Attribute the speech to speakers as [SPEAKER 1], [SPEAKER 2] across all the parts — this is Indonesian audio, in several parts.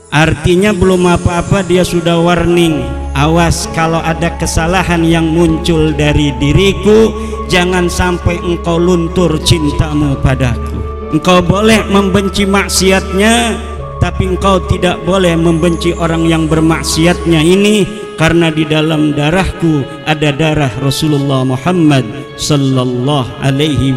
[SPEAKER 1] Artinya belum apa-apa dia sudah warning, awas kalau ada kesalahan yang muncul dari diriku, jangan sampai engkau luntur cintamu padaku. Engkau boleh membenci maksiatnya, tapi engkau tidak boleh membenci orang yang bermaksiatnya ini, karena di dalam darahku ada darah Rasulullah Muhammad sallallahu alaihi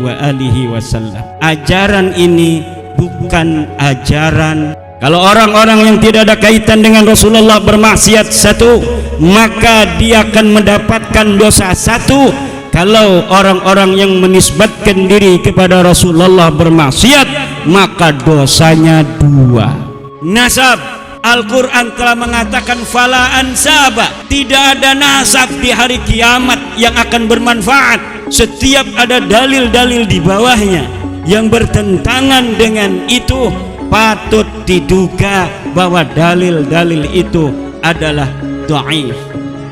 [SPEAKER 1] wasallam. Ajaran ini bukan ajaran. Kalau orang-orang yang tidak ada kaitan dengan Rasulullah bermaksiat satu, maka dia akan mendapatkan dosa satu. Kalau orang-orang yang menisbatkan diri kepada Rasulullah bermaksiat, maka dosanya dua. Nasab, Al-Quran telah mengatakan fala ansaba, tidak ada nasab di hari kiamat yang akan bermanfaat. Setiap ada dalil-dalil di bawahnya yang bertentangan dengan itu, patut diduga bahwa dalil-dalil itu adalah dhaif.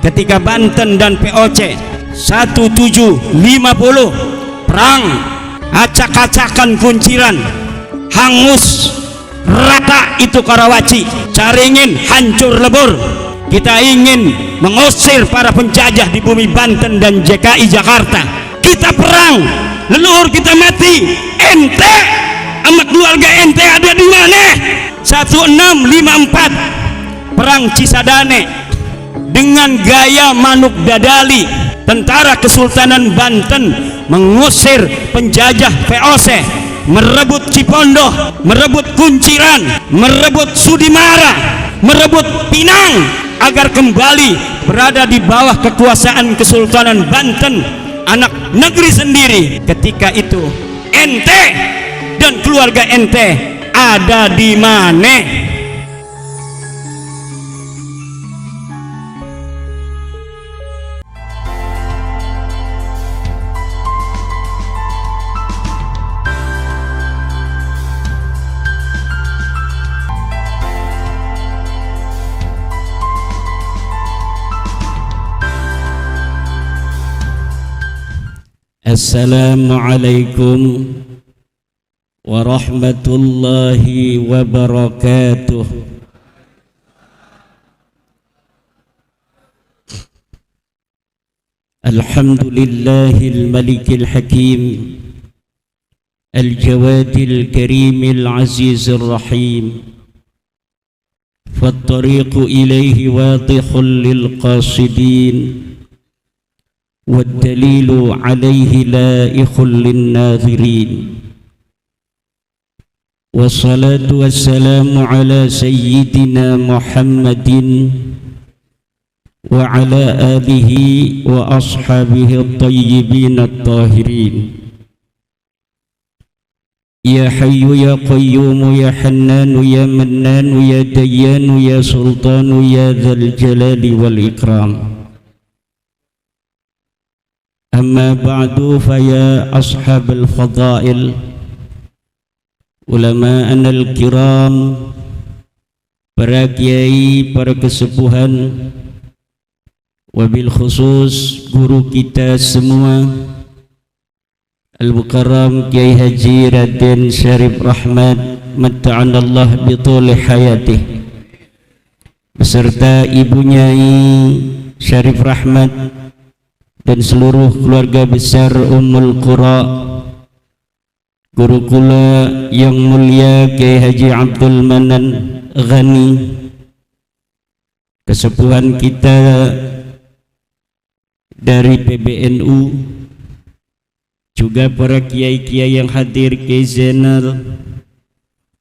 [SPEAKER 1] Ketika Banten dan POC 1750 perang, acak-acakan kunciran, hangus rata itu Karawaci, Caringin hancur lebur. Kita ingin mengusir para penjajah di bumi Banten dan DKI Jakarta. Kita perang, leluhur kita mati, ente sama keluarga ente ada di mana? 1654 perang Cisadane dengan gaya Manuk Dadali, tentara Kesultanan Banten mengusir penjajah VOC, merebut Cipondoh, merebut Kunciran, merebut Sudimara, merebut Pinang agar kembali berada di bawah kekuasaan Kesultanan Banten, anak negeri sendiri. Ketika itu ente dan keluarga ente ada di mana? Assalamualaikum warahmatullahi wabarakatuh. Alhamdulillahil malikil hakim, al-jawadil karimil azizir rahim, fattariqu ilaihi wadihul lil qasidin, والدليل عليه لائق للناظرين. والصلاة والسلام على سيدنا محمد وعلى آله وأصحابه الطيبين الطاهرين. يا حي يا قيوم يا حنان يا منان يا ديان يا سلطان يا ذا الجلال والإكرام. Amma ba'du, faya ashabal fadail, ulama'an al-kiram, para kiai, para kesepuhan, wabil khusus guru kita semua, Al-Mukarram Kiai Haji Raden Syarif Rahmat matta'anallah bituli hayatih, beserta ibu Nyai Syarif Rahmat dan seluruh keluarga besar Ummul Qura, guru kula yang mulia Kiai Haji Abdul Manan Ghani, kesepuhan kita dari PBNU, juga para kiai-kiai yang hadir, Kiai Zainal,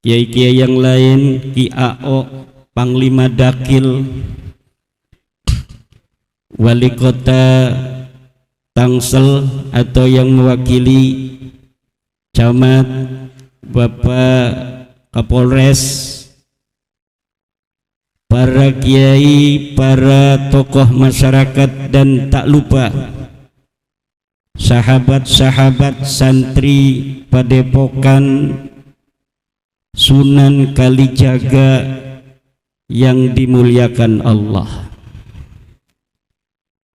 [SPEAKER 1] kiai-kiai yang lain, Ki AO, Panglima Dakil, Wali Kota Tangsel atau yang mewakili camat, Bapak Kapolres, para kiai, para tokoh masyarakat, dan tak lupa sahabat-sahabat santri Padepokan Sunan Kalijaga yang dimuliakan Allah.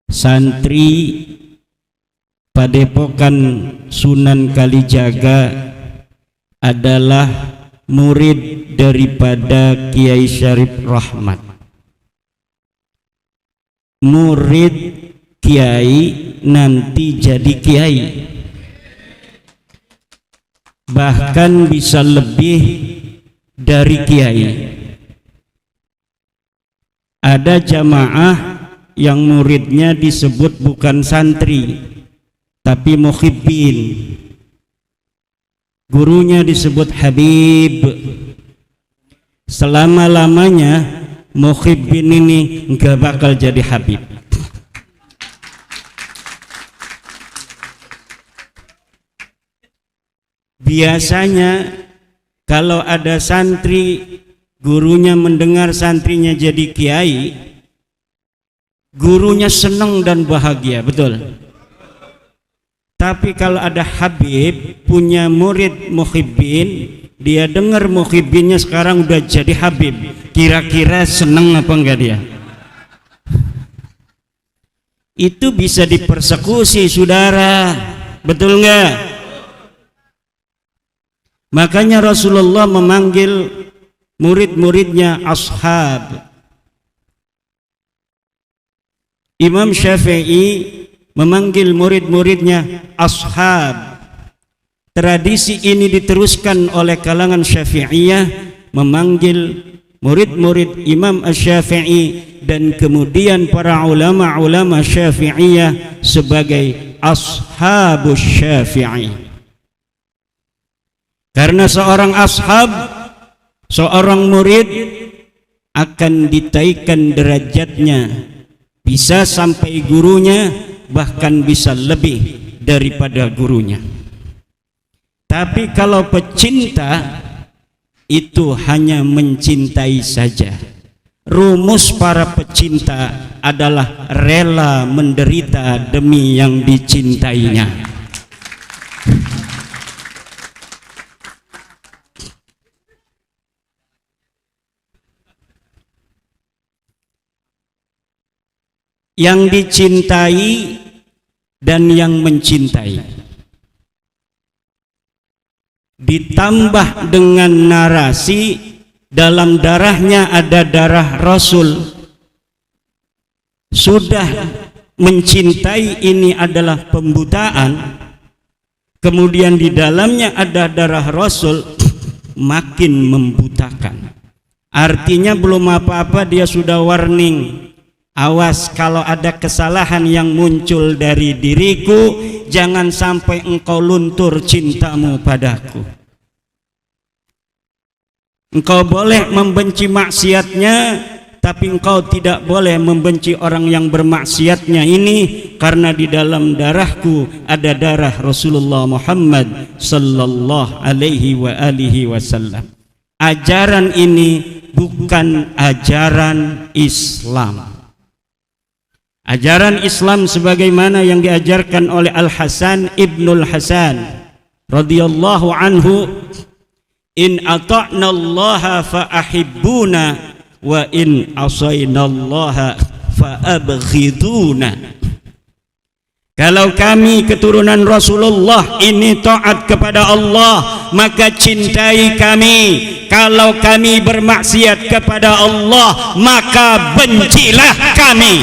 [SPEAKER 1] Santri Padepokan Sunan Kalijaga adalah murid daripada Kiai Syarif Rahmat. Murid kiai nanti jadi kiai, bahkan bisa lebih dari kiai. Ada jamaah yang muridnya disebut bukan santri tapi muhibbin, gurunya disebut Habib. Selama-lamanya muhibbin ini nggak bakal jadi Habib. Biasanya kalau ada santri, gurunya mendengar santrinya jadi kiai, gurunya senang dan bahagia, betul. Tapi kalau ada Habib punya murid muhibbin, dia dengar muhibbinnya sekarang udah jadi Habib, kira-kira senang apa enggak dia? Itu bisa dipersekusi, saudara, betul enggak? Makanya Rasulullah memanggil murid-muridnya ashab. Imam Syafi'i memanggil murid-muridnya ashab. Tradisi ini diteruskan oleh kalangan Syafi'iyah, memanggil murid-murid Imam Asy-Syafi'i dan kemudian para ulama-ulama Syafi'iyah sebagai ashabus Syafi'i. Karena seorang ashab, seorang murid akan ditaikkan derajatnya, bisa sampai gurunya, bahkan bisa lebih daripada gurunya. Tapi kalau pecinta itu hanya mencintai saja. Rumus para pecinta adalah rela menderita demi yang dicintainya. Yang dicintai dan yang mencintai, ditambah dengan narasi dalam darahnya ada darah Rasul. Sudah mencintai ini adalah pembutaan, kemudian di dalamnya ada darah Rasul, makin membutakan. Artinya belum apa-apa dia sudah warning. Awas kalau ada kesalahan yang muncul dari diriku, jangan sampai engkau luntur cintamu padaku. Engkau boleh membenci maksiatnya, tapi engkau tidak boleh membenci orang yang bermaksiatnya ini, karena di dalam darahku ada darah Rasulullah Muhammad sallallahu alaihi wasallam. Ajaran ini bukan ajaran Islam. Ajaran Islam sebagaimana yang diajarkan oleh Al-Hasan Ibnul Hasan radhiyallahu anhu, in ata'na Allah fa ahibbuna wa in asayna Allah fa abghiduna. Kalau kami keturunan Rasulullah ini taat kepada Allah, maka cintai kami. Kalau kami bermaksiat kepada Allah, maka bencilah kami.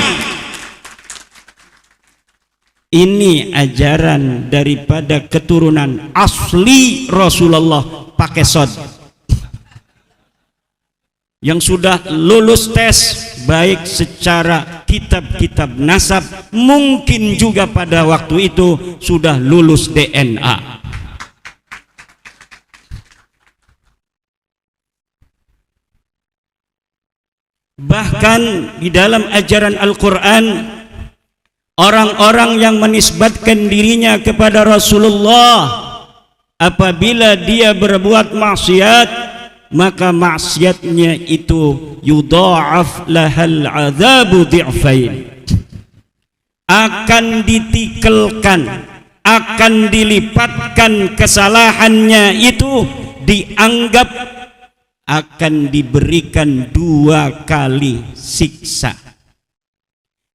[SPEAKER 1] Ini ajaran daripada keturunan asli Rasulullah pakai sod, yang sudah lulus tes baik secara kitab-kitab nasab, mungkin juga pada waktu itu sudah lulus DNA. Bahkan di dalam ajaran Al-Quran, orang-orang yang menisbatkan dirinya kepada Rasulullah, apabila dia berbuat maksiat, maka maksiatnya itu yudha'af lahal adzabu dhi'fain, akan ditikelkan, akan dilipatkan kesalahannya itu, dianggap akan diberikan 2 kali siksa.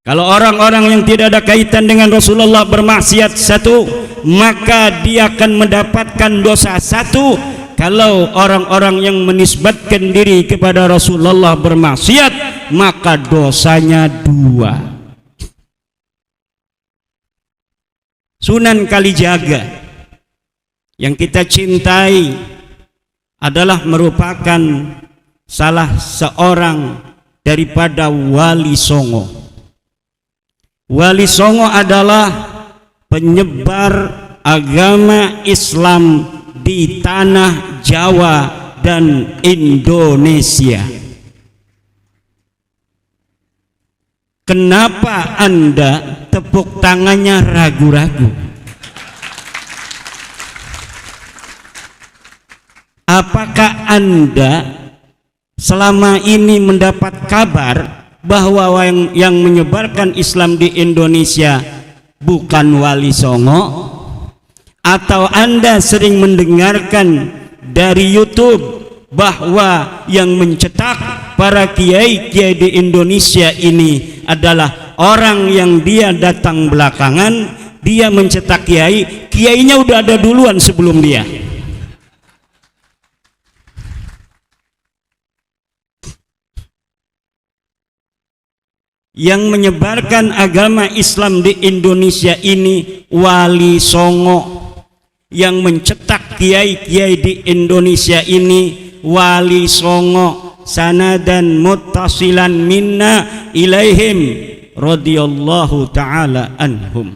[SPEAKER 1] Kalau orang-orang yang tidak ada kaitan dengan Rasulullah bermaksiat 1, maka dia akan mendapatkan dosa 1, kalau orang-orang yang menisbatkan diri kepada Rasulullah bermaksiat, maka dosanya 2. Sunan Kalijaga yang kita cintai adalah merupakan salah seorang daripada Wali Songo. Wali Songo adalah penyebar agama Islam di tanah Jawa dan Indonesia. Kenapa Anda tepuk tangannya ragu-ragu? Apakah Anda selama ini mendapat kabar bahwa yang menyebarkan Islam di Indonesia bukan Wali Songo? Atau Anda sering mendengarkan dari YouTube bahwa yang mencetak para kiai-kiai di Indonesia ini adalah orang yang dia datang belakangan, dia mencetak kiai, kiainya udah ada duluan sebelum dia. Yang menyebarkan agama Islam di Indonesia ini Wali Songo. Yang mencetak kiai-kiai di Indonesia ini Wali Songo. Sanadan muttasilan minna ilaihim radhiyallahu ta'ala anhum.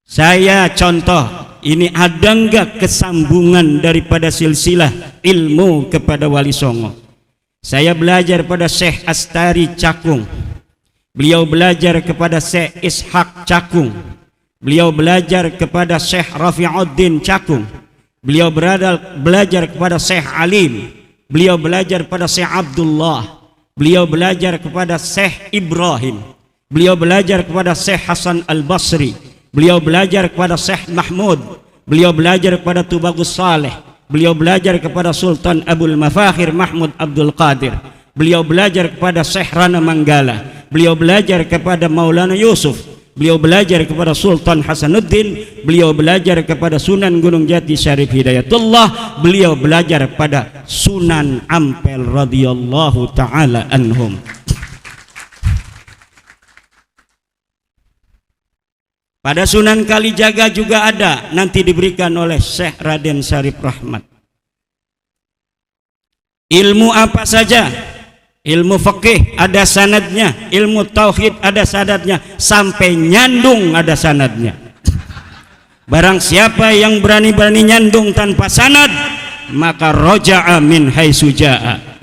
[SPEAKER 1] Saya contoh, ini ada enggak kesambungan daripada silsilah ilmu kepada Wali Songo? Saya belajar pada Syekh Astari Cakung, beliau belajar kepada Syekh Ishaq Cakung, beliau belajar kepada Syekh Rafi'uddin Cakung, beliau belajar kepada Syekh Alim, beliau belajar pada Syekh Abdullah, beliau belajar kepada Syekh Ibrahim, beliau belajar kepada Syekh Hasan Al-Basri, beliau belajar kepada Syekh Mahmud, beliau belajar kepada Tubagus Saleh, beliau belajar kepada Sultan Abul Mafakhir Mahmud Abdul Qadir, beliau belajar kepada Syekh Rana Manggala, beliau belajar kepada Maulana Yusuf, beliau belajar kepada Sultan Hasanuddin, beliau belajar kepada Sunan Gunung Jati Syarif Hidayatullah, beliau belajar pada Sunan Ampel radhiyallahu ta'ala anhum. Pada Sunan Kalijaga juga ada, nanti diberikan oleh Syekh Raden Syarif Rahmat. Ilmu apa saja, ilmu fikih ada sanadnya, ilmu tauhid ada sanadnya, sampai nyandung ada sanadnya. Barang siapa yang berani-berani nyandung tanpa sanad, maka roja'a min haitsu jaa'a.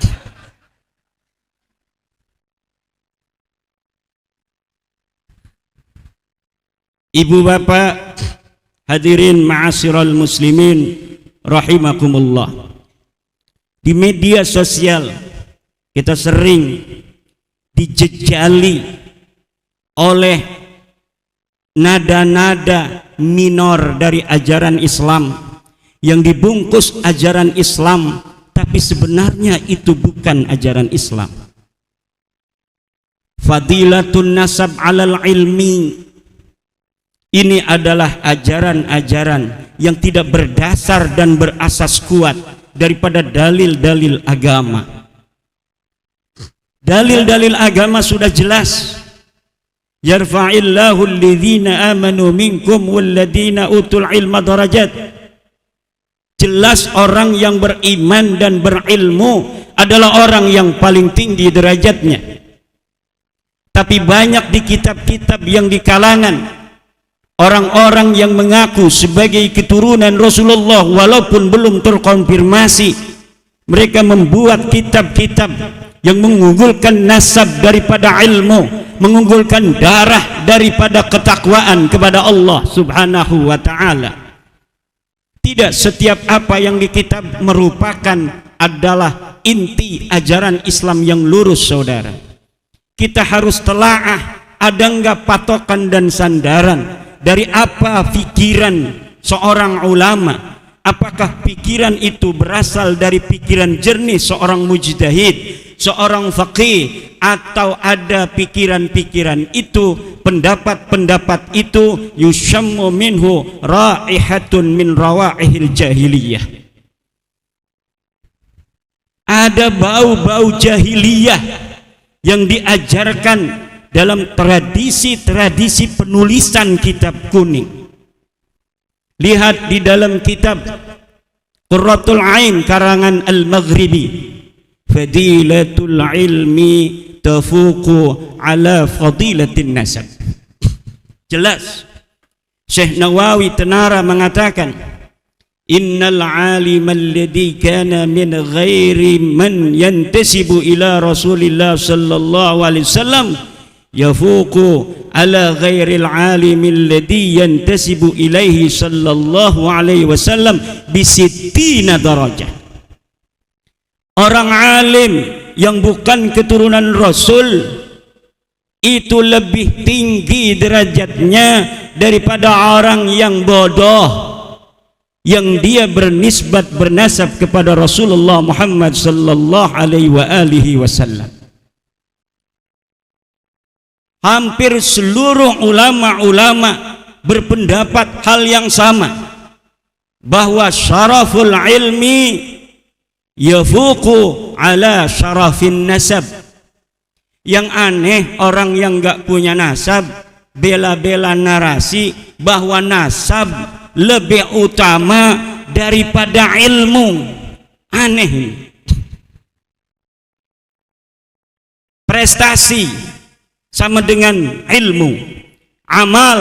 [SPEAKER 1] Ibu bapak hadirin ma'asyiral muslimin rahimakumullah. Di media sosial kita sering dijejali oleh nada-nada minor dari ajaran Islam yang dibungkus ajaran Islam, tapi sebenarnya itu bukan ajaran Islam. Fadilatun nasab alal ilmi, ini adalah ajaran-ajaran yang tidak berdasar dan berasas kuat daripada dalil-dalil agama. Dalil-dalil agama sudah jelas. Yarfa'illahu alladhina amanu minkum walladhina utul ilma darajat. Jelas orang yang beriman dan berilmu adalah orang yang paling tinggi derajatnya. Tapi banyak di kitab-kitab yang di kalangan orang-orang yang mengaku sebagai keturunan Rasulullah walaupun belum terkonfirmasi, mereka membuat kitab-kitab yang mengunggulkan nasab daripada ilmu, mengunggulkan darah daripada ketakwaan kepada Allah subhanahu wa ta'ala. Tidak setiap apa yang di kitab merupakan adalah inti ajaran Islam yang lurus, saudara. Kita harus telaah, ada enggak patokan dan sandaran dari apa pikiran seorang ulama. Apakah pikiran itu berasal dari pikiran jernih seorang mujtahid, seorang faqih, atau ada pikiran-pikiran itu, pendapat-pendapat itu yusyammu minhu raihatun min rawaihil jahiliyah, ada bau-bau jahiliyah yang diajarkan dalam tradisi-tradisi penulisan kitab kuning. Lihat di dalam kitab Qurratul Ain karangan Al-Maghribi, fadilatul ilmi tafuqu ala fadilatin nasab. Jelas Syekh Nawawi Tenara mengatakan, innal alima alladhi kana min ghairi man yantasibu ila Rasulillah sallallahu alaihi wasallam yafuqu ala ghairil alimi alladhi yantasibu ilaihi sallallahu alaihi wasallam bisittina darajah. Orang alim yang bukan keturunan Rasul itu lebih tinggi derajatnya daripada orang yang bodoh yang dia bernisbat bernasab kepada Rasulullah Muhammad sallallahu alaihi wasallam. Hampir seluruh ulama-ulama berpendapat hal yang sama, bahwa syaraful ilmi yafuqu ala syarafin nasab. Yang aneh, orang yang gak punya nasab bela-bela narasi bahwa nasab lebih utama daripada ilmu. Aneh. Prestasi sama dengan ilmu, amal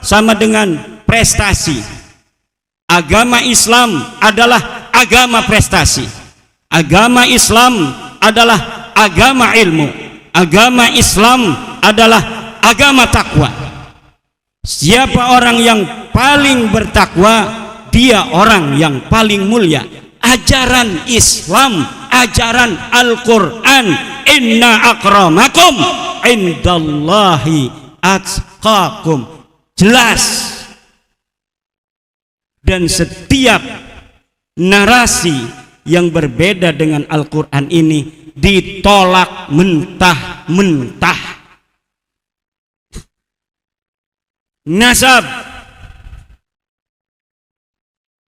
[SPEAKER 1] sama dengan prestasi. Agama Islam adalah agama prestasi, agama Islam adalah agama ilmu, agama Islam adalah agama takwa. Siapa orang yang paling bertakwa, dia orang yang paling mulia. Ajaran Islam, ajaran Al-Quran, inna akramakum indallahi atqakum, jelas. Dan setiap narasi yang berbeda dengan Al-Quran ini ditolak mentah-mentah. Nasab,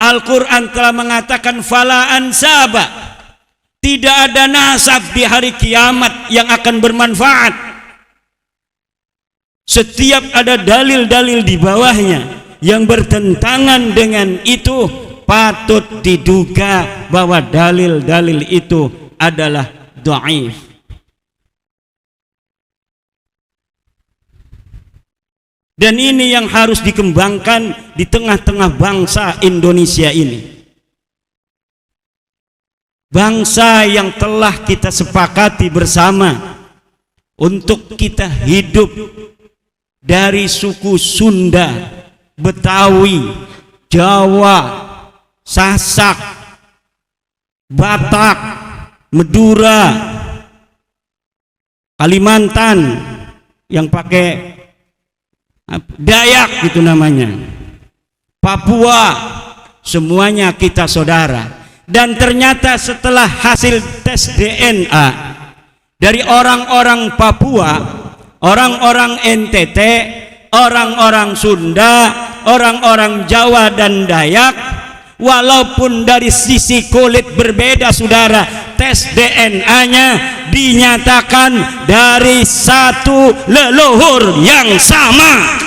[SPEAKER 1] Al-Quran telah mengatakan fala ansaba, tidak ada nasab di hari kiamat yang akan bermanfaat. Setiap ada dalil-dalil di bawahnya yang bertentangan dengan itu, patut diduga bahwa dalil-dalil itu adalah dhaif. Dan ini yang harus dikembangkan di tengah-tengah bangsa Indonesia ini. Bangsa yang telah kita sepakati bersama untuk kita hidup dari suku Sunda, Betawi, Jawa, Sasak, Batak, Madura, Kalimantan, yang pakai Dayak itu namanya, Papua, semuanya kita saudara. Dan ternyata setelah hasil tes DNA dari orang-orang Papua, orang-orang NTT, orang-orang Sunda, orang-orang Jawa dan Dayak, walaupun dari sisi kulit berbeda saudara, tes DNA-nya dinyatakan dari satu leluhur yang sama.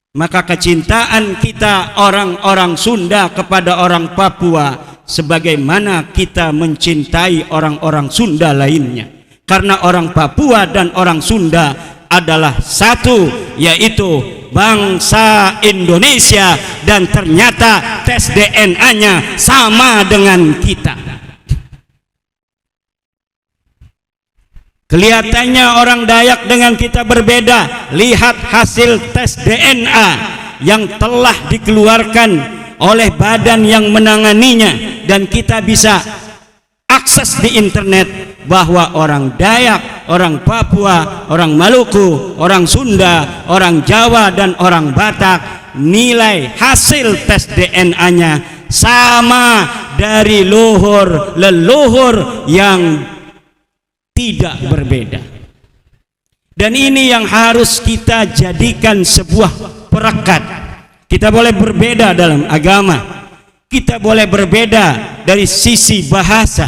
[SPEAKER 1] Maka kecintaan kita orang-orang Sunda kepada orang Papua sebagaimana kita mencintai orang-orang Sunda lainnya, karena orang Papua dan orang Sunda adalah satu, yaitu bangsa Indonesia, dan ternyata tes DNA-nya sama dengan kita. Kelihatannya orang Dayak dengan kita berbeda. Lihat hasil tes DNA yang telah dikeluarkan oleh badan yang menanganinya, dan kita bisa akses di internet bahwa orang Dayak, orang Papua, orang Maluku, orang Sunda, orang Jawa dan orang Batak, nilai hasil tes DNA-nya sama dari leluhur yang tidak berbeda. Dan ini yang harus kita jadikan sebuah perekat. Kita boleh berbeda dalam agama, Kita boleh berbeda dari sisi bahasa,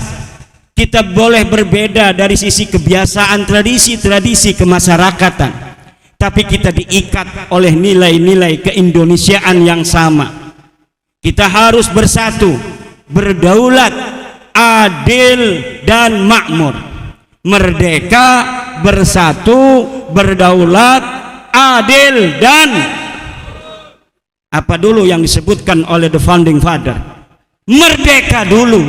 [SPEAKER 1] kita boleh berbeda dari sisi kebiasaan, tradisi kemasyarakatan, tapi kita diikat oleh nilai-nilai keindonesiaan yang sama. Kita harus bersatu, berdaulat, adil dan makmur. Merdeka, bersatu, berdaulat, adil dan apa dulu yang disebutkan oleh the founding father? Merdeka dulu,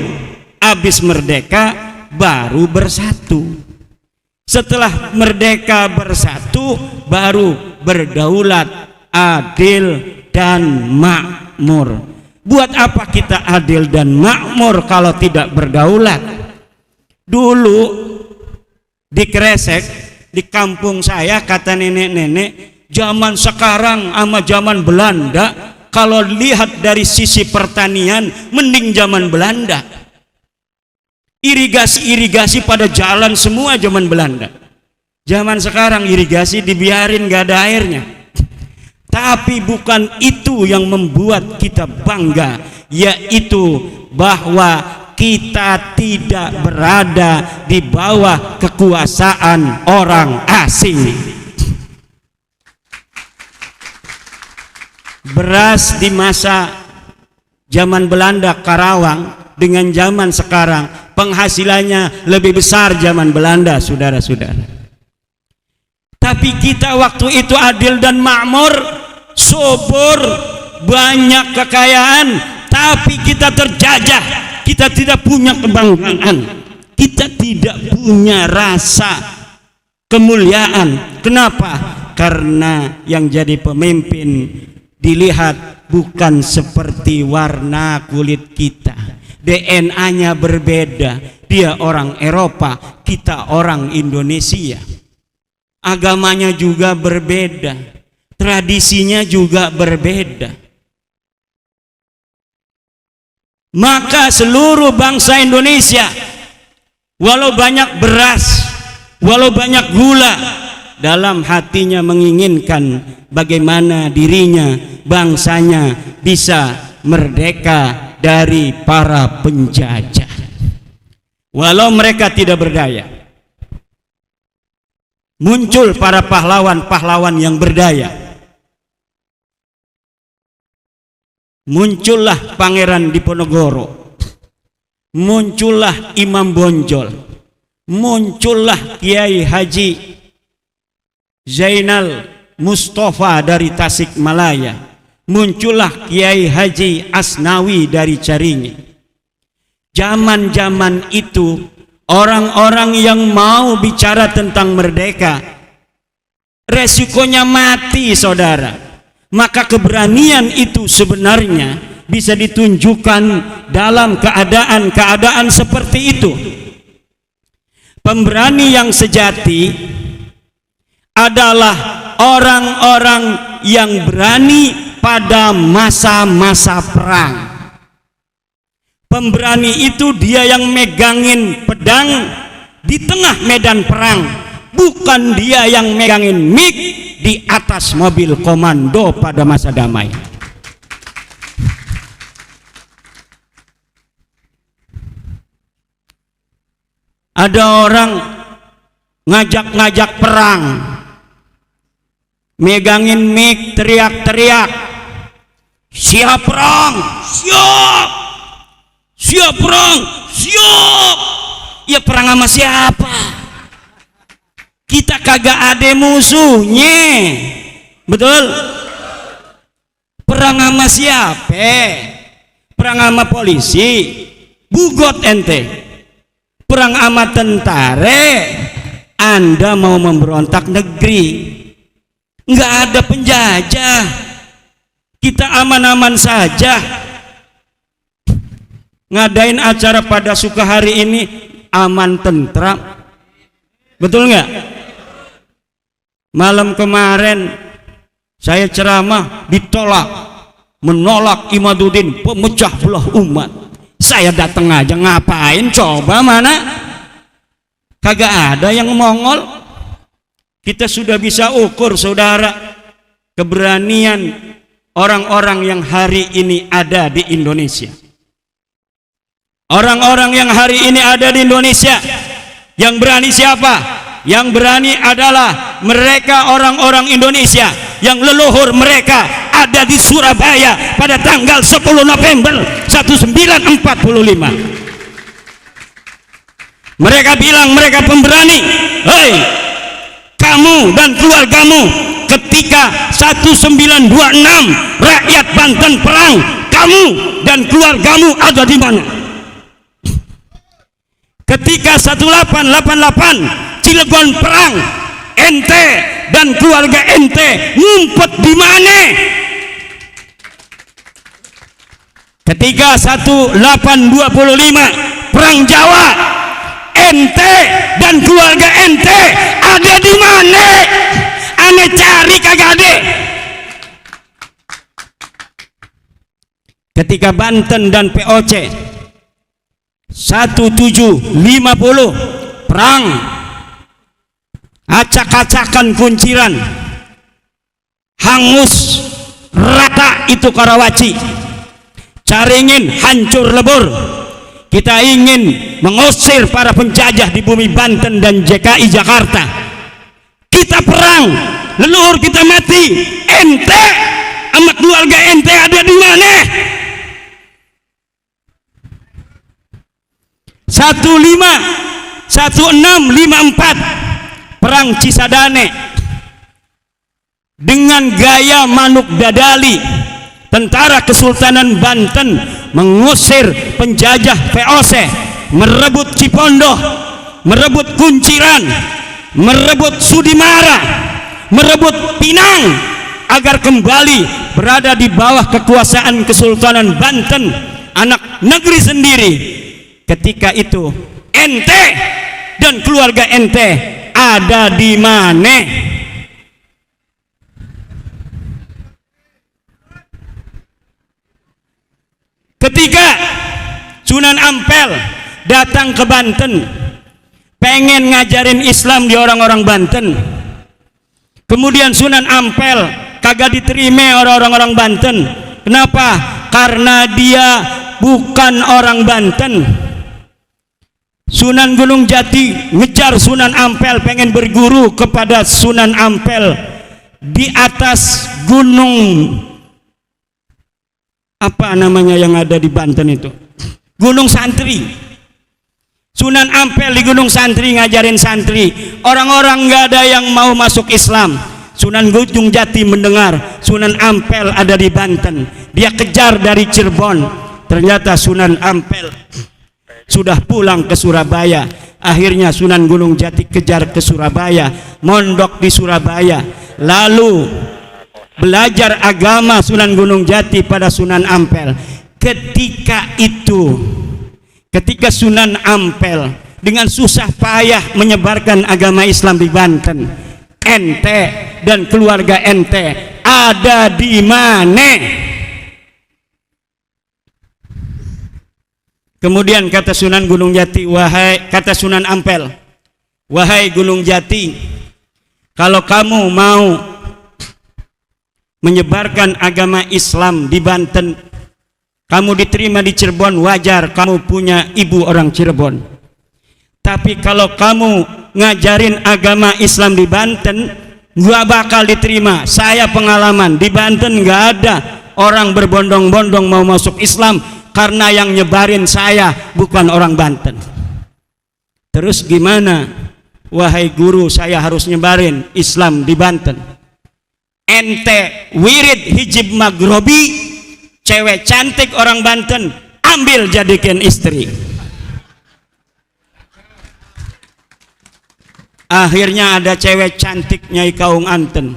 [SPEAKER 1] habis merdeka baru bersatu. Setelah merdeka bersatu baru berdaulat, adil dan makmur. Buat apa kita adil dan makmur kalau tidak berdaulat? Dulu di Kresek, di kampung saya, kata nenek-nenek, zaman sekarang sama zaman Belanda, kalau lihat dari sisi pertanian mending zaman Belanda. Irigasi pada jalan semua zaman Belanda. Zaman sekarang irigasi dibiarin gak ada airnya. Tapi bukan itu yang membuat kita bangga, yaitu bahwa kita tidak berada di bawah kekuasaan orang asing. Beras di masa zaman Belanda Karawang dengan zaman sekarang penghasilannya lebih besar zaman Belanda, saudara-saudara. Tapi kita waktu itu adil dan makmur, subur, banyak kekayaan, tapi kita terjajah, kita tidak punya kebanggaan, kita tidak punya rasa kemuliaan. Kenapa? Karena yang jadi pemimpin dilihat bukan seperti warna kulit kita, DNA-nya berbeda. Dia orang Eropa, kita orang Indonesia. Agamanya juga berbeda, tradisinya juga berbeda. Maka seluruh bangsa Indonesia, walau banyak beras, walau banyak gula, dalam hatinya menginginkan bagaimana dirinya, bangsanya bisa merdeka dari para penjajah. Walau mereka tidak berdaya, muncul para pahlawan-pahlawan yang berdaya. Muncullah Pangeran Diponegoro, muncullah Imam Bonjol, muncullah Kiai Haji Zainal Mustafa dari Tasikmalaya, muncullah Kiai Haji Asnawi dari Caringin. Zaman-zaman itu orang-orang yang mau bicara tentang merdeka resikonya mati, saudara. Maka keberanian itu sebenarnya bisa ditunjukkan dalam keadaan-keadaan seperti itu. Pemberani yang sejati adalah orang-orang yang berani pada masa-masa perang. Pemberani itu dia yang megangin pedang di tengah medan perang, bukan dia yang megangin mic di atas mobil komando pada masa damai. Ada orang ngajak-ngajak perang, megangin mic, teriak-teriak, siap perang, siap, siap perang, siap. Ya perang sama siapa? Kita kagak ada musuhnya, betul? Perang sama siapa? Perang sama polisi, bugot ente. Perang sama tentara, Anda mau memberontak negeri. Nggak ada penjajah, kita aman-aman saja. Ngadain acara pada Sukahari ini aman tentram, betul nggak? Malam kemarin saya ceramah ditolak, menolak Imaduddin, pemecah belah umat. Saya datang aja, ngapain coba, mana? Kagak ada yang mongol. Kita sudah bisa ukur, saudara, keberanian orang-orang yang hari ini ada di Indonesia. Orang-orang yang hari ini ada di Indonesia, yang berani siapa? Yang berani adalah mereka, orang-orang Indonesia yang leluhur mereka ada di Surabaya pada tanggal 10 November 1945. Mereka bilang mereka pemberani. Hei, kamu dan keluargamu, ketika 1926 rakyat Banten perang, kamu dan keluargamu ada di mana? Ketika 1888 Cilegon perang, ente dan keluarga ente ngumpet di mana? Ketika 1825 perang Jawa, ente dan keluarga ente ada di mana? Ane cari kagak ada. Ketika Banten dan POC 1750 perang, acak-acakan kunciran, hangus rata itu Karawaci, Caringin hancur lebur. Kita ingin mengusir para penjajah di bumi Banten dan DKI Jakarta. Kita perang, leluhur kita mati, ente sama keluarga ente ada di mana? 1654 perang Cisadane, dengan gaya manuk dadali tentara Kesultanan Banten mengusir penjajah VOC, merebut Cipondoh, merebut Kunciran, merebut Sudimara, merebut Pinang, agar kembali berada di bawah kekuasaan Kesultanan Banten, anak negeri sendiri. Ketika itu ente dan keluarga ente ada di mana? Ketika Sunan Ampel datang ke Banten pengen ngajarin Islam di orang-orang Banten, kemudian Sunan Ampel kagak diterima orang-orang Banten. Kenapa? Karena dia bukan orang Banten. Sunan Gunung Jati ngejar Sunan Ampel, pengen berguru kepada Sunan Ampel di atas gunung apa namanya yang ada di Banten itu, Gunung Santri. Sunan Ampel di Gunung Santri ngajarin santri, orang-orang nggak ada yang mau masuk Islam. Sunan Gunung Jati mendengar Sunan Ampel ada di Banten, dia kejar dari Cirebon. Ternyata Sunan Ampel sudah pulang ke Surabaya. Akhirnya Sunan Gunung Jati kejar ke Surabaya, mondok di Surabaya, lalu belajar agama Sunan Gunung Jati pada Sunan Ampel. Ketika itu, ketika Sunan Ampel dengan susah payah menyebarkan agama Islam di Banten, ente dan keluarga ente ada di mana? Kemudian kata Sunan Gunung Jati, kata Sunan Ampel, wahai Gunung Jati, kalau kamu mau menyebarkan agama Islam di Banten, kamu diterima di Cirebon, wajar, kamu punya ibu orang Cirebon. Tapi kalau kamu ngajarin agama Islam di Banten, gak bakal diterima. Saya pengalaman di Banten gak ada orang berbondong-bondong mau masuk Islam, karena yang nyebarin saya bukan orang Banten. Terus gimana? Wahai guru, saya harus nyebarin Islam di Banten. Ente wirid hijib maghrobi, cewek cantik orang Banten, ambil jadikan istri. Akhirnya ada cewek cantik Nyai Kaung Anten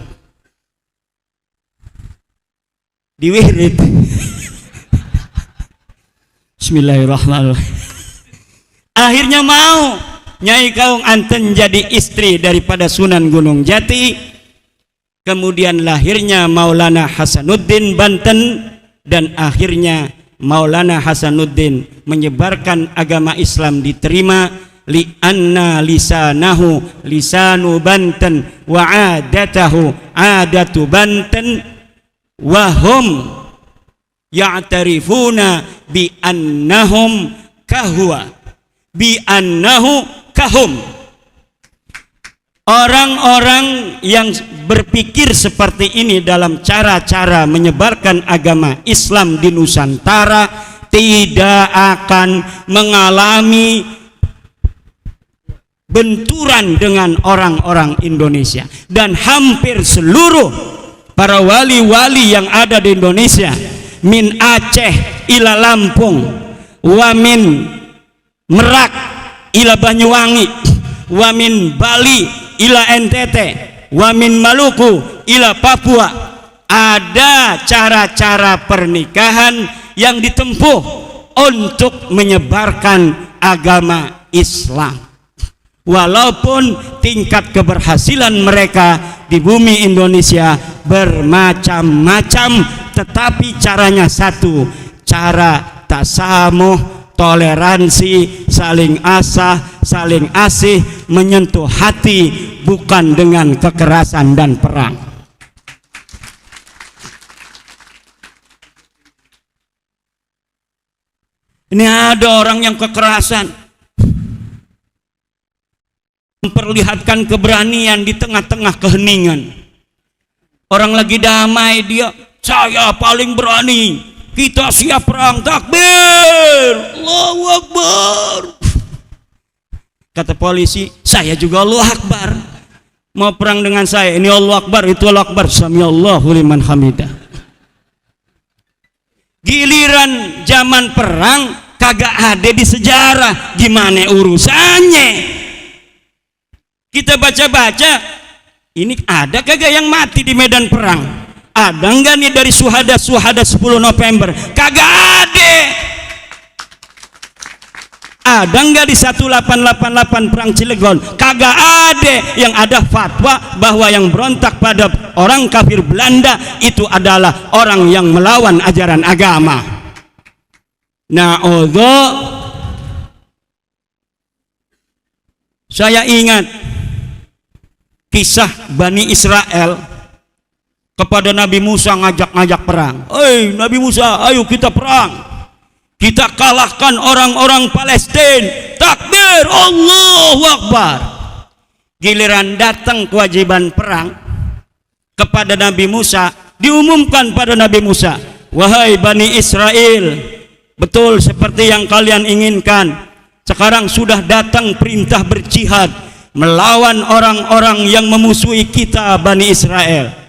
[SPEAKER 1] diwirid. Bismillahirrahmanirrahim. Akhirnya mau Nyai Kaung Anten jadi istri daripada Sunan Gunung Jati. Kemudian lahirnya Maulana Hasanuddin Banten, dan akhirnya Maulana Hasanuddin menyebarkan agama Islam, diterima. Li'anna lisanahu lisanu Banten wa adatahu adatu Banten wa hum ya'tarifuna bi annahum kahwa bi annahu kahum. Orang-orang yang berpikir seperti ini dalam cara-cara menyebarkan agama Islam di Nusantara tidak akan mengalami benturan dengan orang-orang Indonesia. Dan hampir seluruh para wali-wali yang ada di Indonesia, min Aceh ila Lampung, wa min Merak ila Banyuwangi, wa min Bali ila NTT, wa min Maluku ila Papua, ada cara-cara pernikahan yang ditempuh untuk menyebarkan agama Islam. Walaupun tingkat keberhasilan mereka di bumi Indonesia bermacam-macam, tetapi caranya satu, cara tasamuh, toleransi, saling asah, saling asih, menyentuh hati, bukan dengan kekerasan dan perang. Ini ada orang yang kekerasan, memperlihatkan keberanian di tengah-tengah keheningan. Orang lagi damai, dia, saya paling berani, kita siap perang, takbir, Allahu Akbar. Kata polisi, saya juga Allahu Akbar. Mau perang dengan saya, ini Allahu Akbar, itu Allahu Akbar, samiallahu liman hamidah. Giliran zaman perang kagak ada di sejarah, gimana urusannya? Kita baca-baca, ini ada kagak yang mati di medan perang? Ada enggak nih dari suhada 10 November? Kagak ada. Ada enggak di 1888 perang Cilegon? Kagak ada. Yang ada fatwa bahwa yang berontak pada orang kafir Belanda itu adalah orang yang melawan ajaran agama. Nah, saya ingat kisah Bani Israel kepada Nabi Musa, ngajak-ngajak perang. Nabi Musa, ayo kita perang, kita kalahkan orang-orang Palestina, takbir, Allahu Akbar. Giliran datang kewajiban perang kepada Nabi Musa, diumumkan pada Nabi Musa, wahai Bani Israel, betul seperti yang kalian inginkan, sekarang sudah datang perintah berjihad melawan orang-orang yang memusuhi kita Bani Israel.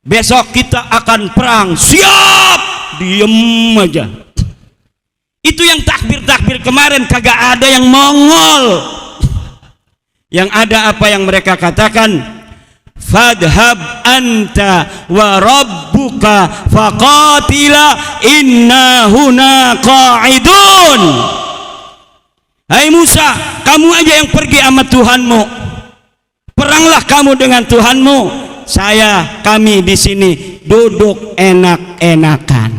[SPEAKER 1] Besok kita akan perang. Siap. Diem aja. Itu yang takbir-takbir kemarin kagak ada yang mongol. Yang ada apa yang mereka katakan, fadhhab anta wa rabbuka faqatila inna huna qa'idun. Hai Musa, kamu aja yang pergi sama Tuhanmu, peranglah kamu dengan Tuhanmu, kami di sini duduk enak-enakan.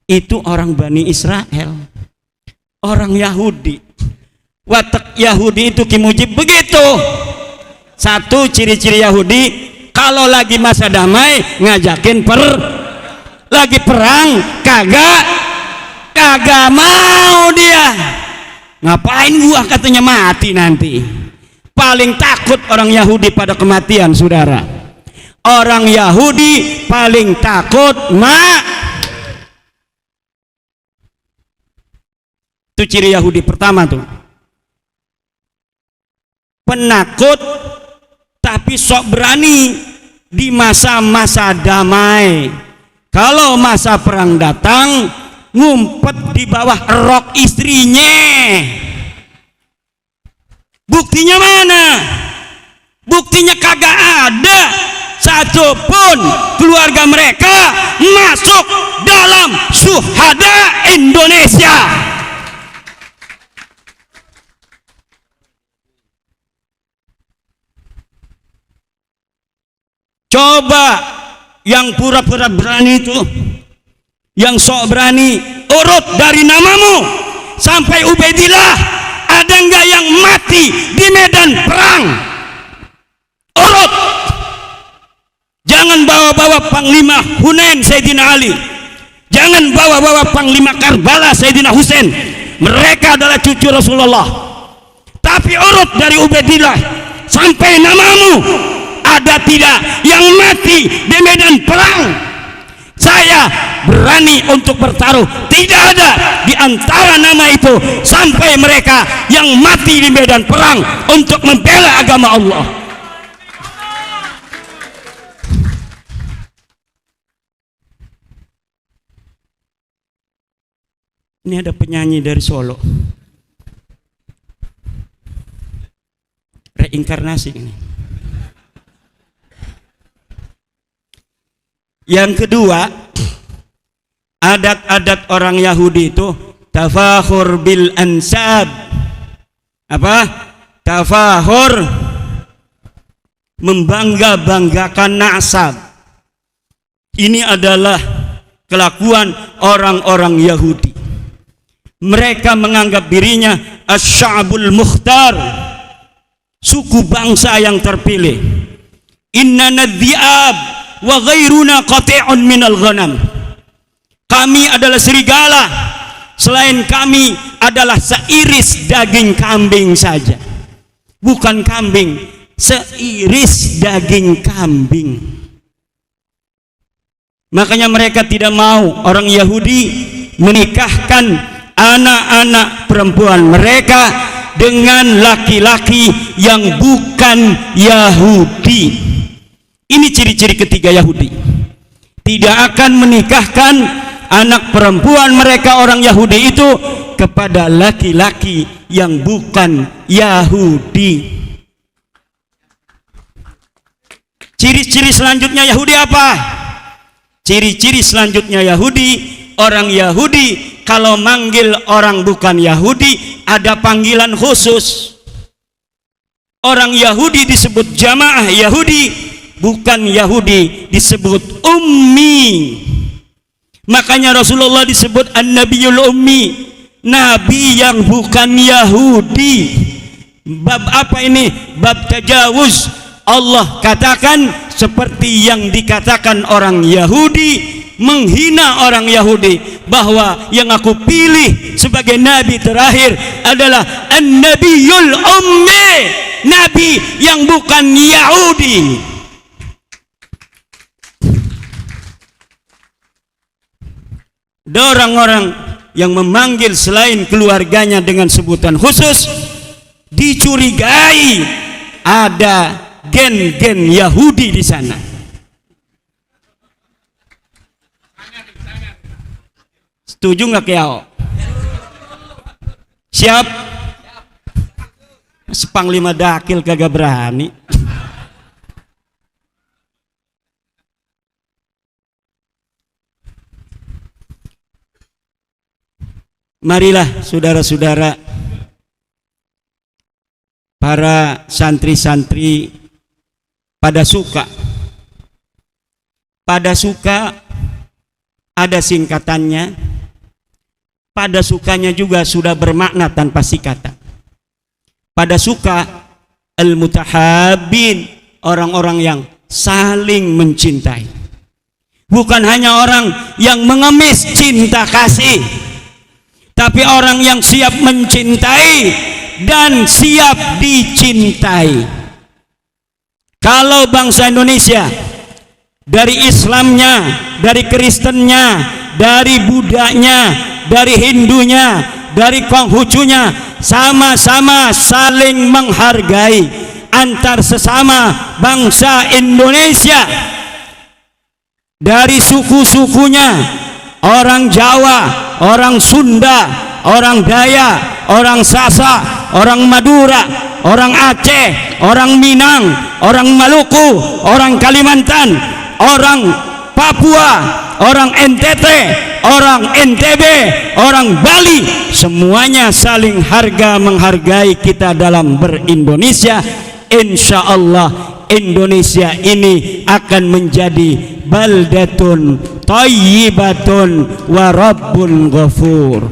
[SPEAKER 1] Itu orang Bani Israel, orang Yahudi. Watak Yahudi itu Ki Mujib begitu. Satu ciri-ciri Yahudi, kalau lagi masa damai ngajakin lagi perang kagak mau dia. Ngapain gua, katanya, mati nanti. Paling takut orang Yahudi pada kematian, saudara. Orang Yahudi paling takut itu ciri Yahudi pertama tuh. Penakut tapi sok berani di masa-masa damai. Kalau masa perang datang, ngumpet di bawah rok istrinya. Buktinya mana? Buktinya kagak ada satu pun keluarga mereka masuk dalam syuhada Indonesia. Coba yang pura-pura berani itu, yang sok berani, urut dari namamu sampai Ubaidillah, ada enggak yang mati di medan perang? Urut. Jangan bawa-bawa Panglima Hunain Sayyidina Ali, jangan bawa-bawa Panglima Karbala Sayyidina Husain, mereka adalah cucu Rasulullah. Tapi urut dari Ubaidillah sampai namamu, ada tidak yang mati di medan perang? Saya berani untuk bertaruh, tidak ada di antara nama itu sampai mereka yang mati di medan perang untuk membela agama Allah. Ini ada penyanyi dari Solo, reinkarnasi ini. Yang kedua, adat-adat orang Yahudi itu tafakhur bil ansab. Apa? Tafakhur, membangga-banggakan nasab. Ini adalah kelakuan orang-orang Yahudi. Mereka menganggap dirinya asy-sya'bul mukhtar, suku bangsa yang terpilih. Inna nadhi'ab wa ghairuna qati'un minal ghanam. Kami adalah serigala, selain kami adalah seiris daging kambing saja. Bukan kambing, seiris daging kambing. Makanya mereka tidak mau orang Yahudi menikahkan anak-anak perempuan mereka dengan laki-laki yang bukan Yahudi. Ini ciri-ciri ketiga Yahudi. Tidak akan menikahkan anak perempuan mereka orang Yahudi itu kepada laki-laki yang bukan Yahudi. Ciri-ciri selanjutnya Yahudi apa? Ciri-ciri selanjutnya Yahudi, orang Yahudi kalau manggil orang bukan Yahudi ada panggilan khusus. Orang Yahudi disebut jamaah Yahudi, bukan Yahudi disebut ummi. Makanya Rasulullah disebut an-nabiyul ummi, nabi yang bukan Yahudi. Bab apa ini? Bab tajawuz. Allah katakan seperti yang dikatakan orang Yahudi, menghina orang Yahudi, bahwa yang aku pilih sebagai nabi terakhir adalah an-nabiyul ummi, nabi yang bukan Yahudi. Ada orang-orang yang memanggil selain keluarganya dengan sebutan khusus, dicurigai ada gen-gen Yahudi di sana. Setuju nggak Kiao? Siap? Sepanglima dakil kagak berani. Marilah saudara-saudara, para santri-santri pada suka ada singkatannya, pada sukanya juga sudah bermakna tanpa singkatan. Pada suka al-mutahabbin, orang-orang yang saling mencintai, bukan hanya orang yang mengemis cinta kasih, tapi orang yang siap mencintai dan siap dicintai. Kalau bangsa Indonesia dari Islamnya, dari Kristennya, dari Budanya, dari Hindunya, dari Konghucunya, sama-sama saling menghargai antar sesama bangsa Indonesia, dari suku-sukunya, orang Jawa, orang Sunda, orang Dayak, orang Sasak, orang Madura, orang Aceh, orang Minang, orang Maluku, orang Kalimantan, orang Papua, orang NTT, orang NTB, orang Bali, semuanya saling menghargai kita dalam berindonesia. Insya Allah Indonesia ini akan menjadi baldatun thayyibatun wa rabbun ghafur.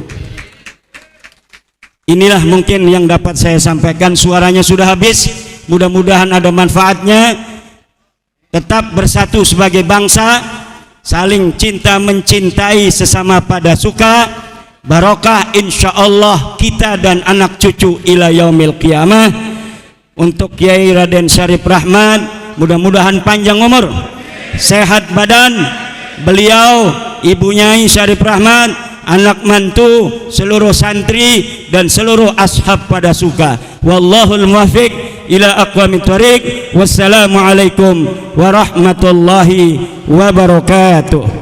[SPEAKER 1] Inilah mungkin yang dapat saya sampaikan. Suaranya sudah habis, mudah-mudahan ada manfaatnya. Tetap bersatu sebagai bangsa, saling cinta mencintai sesama pada suka, barokah insyaallah kita dan anak cucu ila yaumil qiyamah. Untuk Kiai Raden Syarif Rahman, mudah-mudahan panjang umur, sehat badan beliau, Ibu Nyai Syarif Rahman, anak mantu, seluruh santri dan seluruh ashab pada suka. Wallahul muwaffiq ila aqwamit thoriq. Wassalamualaikum warahmatullahi wabarakatuh.